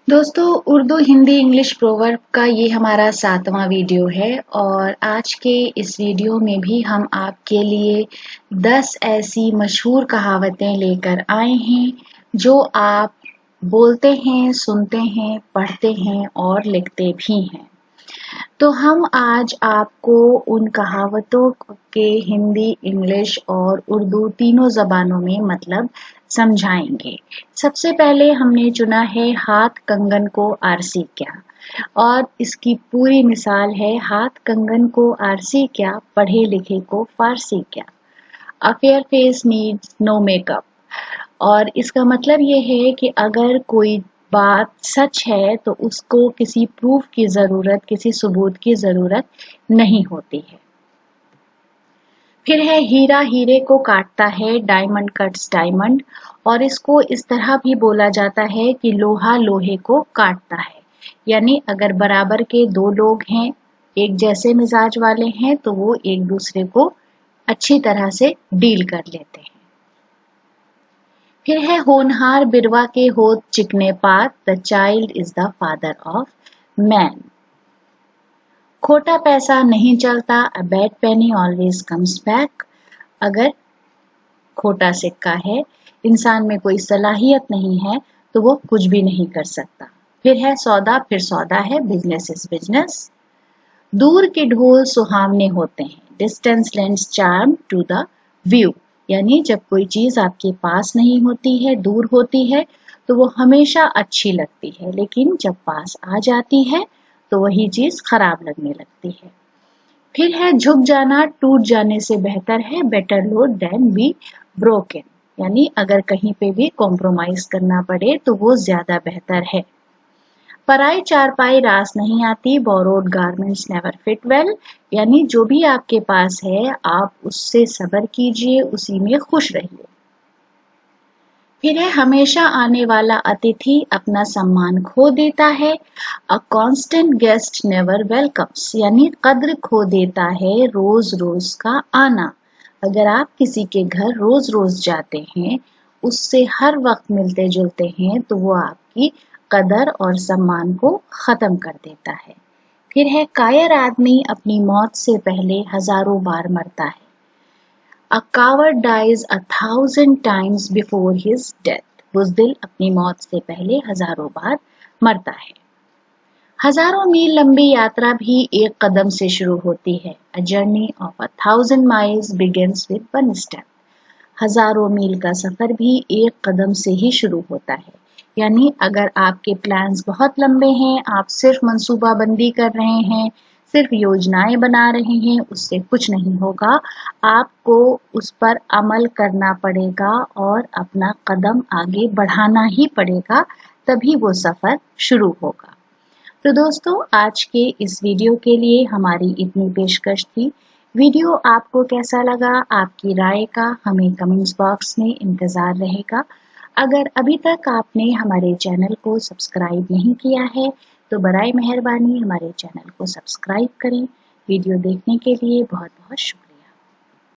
दोस्तों Urdu Hindi English proverb का ये हमारा 7वां वीडियो है और आज के इस वीडियो में भी हम आपके लिए 10 ऐसी मशहूर कहावतें लेकर आए हैं जो आप बोलते हैं, सुनते हैं, पढ़ते हैं और लिखते भी हैं। तो हम आज आपको उन कहावतों के हिंदी, इंग्लिश और उर्दू तीनों ज़बानों में मतलब समझाएंगे। सबसे पहले हमने चुना है हाथ कंगन को आरसी क्या, और इसकी पूरी मिसाल है हाथ कंगन को आरसी क्या, पढ़े लिखे को फारसी क्या। A fair face needs no makeup. और इसका मतलब ये है कि अगर कोई बात सच है तो उसको किसी प्रूफ की ज़रूरत, किसी सबूत की ज़रूरत नहीं होती है। फिर है हीरा हीरे को काटता है, डायमंड कट्स डायमंड। और इसको इस तरह भी बोला जाता है कि लोहा लोहे को काटता है। यानी अगर बराबर के दो लोग हैं, एक जैसे मिजाज वाले हैं, तो वो एक दूसरे को अच्छी तरह से डील कर लेते हैं। फिर है होनहार बिरवा के होत चिकने पात, the child is the father of man. खोटा पैसा नहीं चलता, a bad Penney always comes back. अगर खोटा सिक्का है, इंसान में कोई सलाहियत नहीं है, तो वो कुछ भी नहीं कर सकता। फिर है सौदा फिर सौदा है, बिजनेस इज बिजनेस। दूर के ढोल सुहावने होते हैं, distance lends charm to the view. यानी जब कोई चीज आपके पास नहीं होती है, दूर होती है, तो वो हमेशा अच्छी लगती है, लेकिन जब पास आ जाती है तो वही चीज खराब लगने लगती है। फिर है झुक जाना टूट जाने से बेहतर है, better low than be broken. यानी अगर कहीं पे भी कॉम्प्रोमाइज करना पड़े तो वो ज्यादा बेहतर है। पराई चारपाई रास नहीं आती, borrowed garments never fit well. यानी जो भी आपके पास है आप उससे सब्र कीजिए, उसी में खुश रहिए। फिर है हमेशा आने वाला अतिथि अपना सम्मान खो देता है, a constant guest never welcomes. यानी कद्र खो देता है रोज रोज का आना। अगर आप किसी के घर रोज रोज जाते हैं, उससे हर वक्त मिलते जुलते हैं, तो वो आपकी कदर और सम्मान को खत्म कर देता है। फिर है कायर आदमी अपनी मौत से पहले हजारों बार मरता है। A coward dies 1,000 times before his death. बुज़दिल अपनी मौत से पहले हजारों बार मरता है। हजारों मील लंबी यात्रा भी एक कदम से शुरू होती है। A journey of 1,000 miles begins with one step. हजारों मील का सफर भी एक कदम से ही शुरू होता है। यानी अगर आपके प्लान्स बहुत लंबे हैं, आप सिर्फ मंसूबाबंदी कर रहे हैं, सिर्फ योजनाएं बना रहे हैं, उससे कुछ नहीं होगा। आपको उस पर अमल करना पड़ेगा और अपना कदम आगे बढ़ाना ही पड़ेगा, तभी वो सफर शुरू होगा। तो दोस्तों आज के इस वीडियो के लिए हमारी इतनी पेशकश थी। वीडियो आपको कैसा लगा, आपकी राय का हमें कमेंट्स बॉक्स में इंतजार रहेगा। अगर अभी तक आपने हमारे चैनल को सब्सक्राइब नहीं किया है तो बराए मेहरबानी हमारे चैनल को सब्सक्राइब करें। वीडियो देखने के लिए बहुत बहुत शुक्रिया।